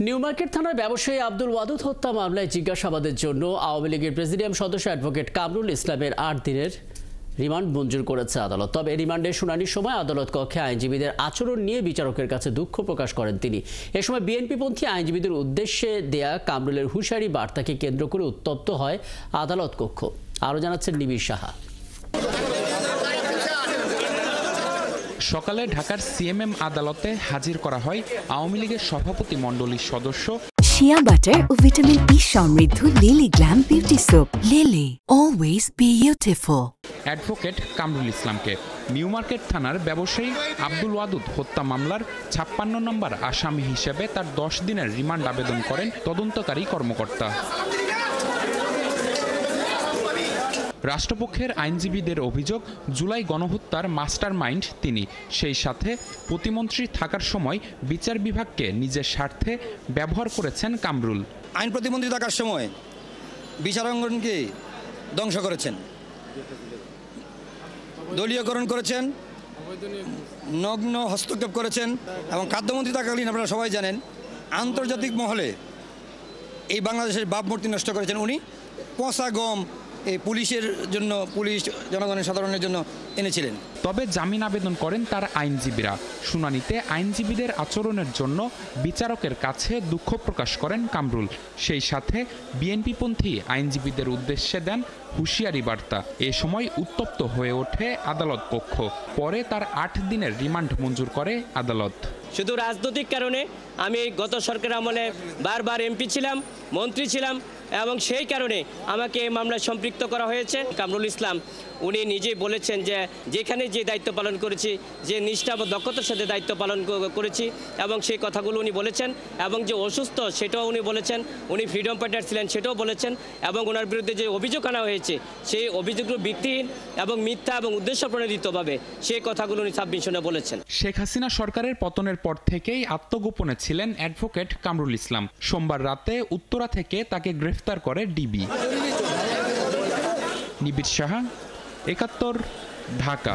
New market থানার ব্যবসায়ী আব্দুল ওয়াদুদ হত্যা মামলায় জিজ্ঞাসাবাদের জন্য আওয়ামী লীগের প্রেসিডিয়াম সদস্য অ্যাডভোকেট কামরুল ইসলামের ৮ দিনের রিমান্ড মঞ্জুর করেছে আদালত। তবে রিমান্ডের শুনানির সময় আদালত কক্ষে আইনজীবীদের আচরণ নিয়ে বিচারকের কাছে দুঃখ প্রকাশ করেন তিনি। এ সময় বিএনপিপন্থী আইনজীবীদের উদ্দেশ্যে দেয়া কামরুলের হুঁশিয়ারি বার্তাকে কেন্দ্র করে উত্তপ্ত হয় আদালত কক্ষ। আরও জানাচ্ছেন নিবিড় সাহা। সকালে ঢাকার সিএমএম আদালতে হাজির করা হয় আওয়ামী লীগের সভাপতি মণ্ডলীর সদস্য শিয়া বাটার ও ভিটামিন ই সমৃদ্ধ Lily glam beauty soap. Lily, always beautiful. Advocate Kamrul ইসলামকে। নিউ মার্কেট থানার ব্যবসায়ী আব্দুল ওয়াদুদ হত্যা মামলার ৫৬ নম্বর আসামি হিসেবে তার ১০ দিনের রিমান্ড আবেদন করেন তদন্তকারী কর্মকর্তা। রাষ্ট্রপক্ষের আইনজীবীদের অভিযোগ, জুলাই গণহত্যার মাস্টার মাইন্ড তিনি। সেই সাথে প্রতিমন্ত্রী থাকার সময় বিচার বিভাগকে নিজের স্বার্থে ব্যবহার করেছেন কামরুল। আইন প্রতিমন্ত্রী থাকার সময় বিচারাঙ্গনকে ধ্বংস করেছেন, দলীয়করণ করেছেন, নগ্ন হস্তক্ষেপ করেছেন এবং খাদ্যমন্ত্রী থাকাকালীন আপনারা সবাই জানেন আন্তর্জাতিক মহলে এই বাংলাদেশের ভাবমূর্তি নষ্ট করেছেন উনি। পচা গম এই পুলিশের জন্য, পুলিশ জনগণের সাধারণের জন্য এনেছিলেন। তবে জামিন আবেদন করেন তার আইনজীবীরা। শুনানিতে আইনজীবীদের আচরণের জন্য বিচারকের কাছে দুঃখ প্রকাশ করেন কামরুল। সেই সাথে বিএনপিপন্থী আইনজীবীদের উদ্দেশ্যে দেন হুঁশিয়ারি বার্তা। এ সময় উত্তপ্ত হয়ে ওঠে আদালত কক্ষ। পরে তার ৮ দিনের রিমান্ড মঞ্জুর করে আদালত। শুধু রাজনৈতিক কারণে আমি গত সরকার আমলে বারবার এমপি ছিলাম, মন্ত্রী ছিলাম এবং সেই কারণে আমাকে এই মামলায় সম্পৃক্ত করা হয়েছে। কামরুল ইসলাম উনি নিজেই বলেছেন যে যেখানে যে দায়িত্ব পালন করেছি, যে নিষ্ঠা ও দক্ষতার সাথে দায়িত্ব পালন করেছি এবং সেই কথাগুলো উনি বলেছেন। এবং যে অসুস্থ সেটাও উনি বলেছেন, উনি ফ্রিডম ফাইটার ছিলেন সেটাও বলেছেন। এবং ওনার বিরুদ্ধে যে অভিযোগ আনা হয়েছে সেই অভিযোগগুলো ভিত্তিহীন এবং মিথ্যা এবং উদ্দেশ্য প্রণোদিতভাবে সেই কথাগুলো উনি সাবমিশনে বলেছেন। শেখ হাসিনা সরকারের পতনের পর থেকেই আত্মগোপনে ছিলেন অ্যাডভোকেট কামরুল ইসলাম। সোমবার রাতে উত্তরা থেকে তাকে গ্রেফতার করে ডিবি। নিবিড় সাহা, ৭১, ঢাকা।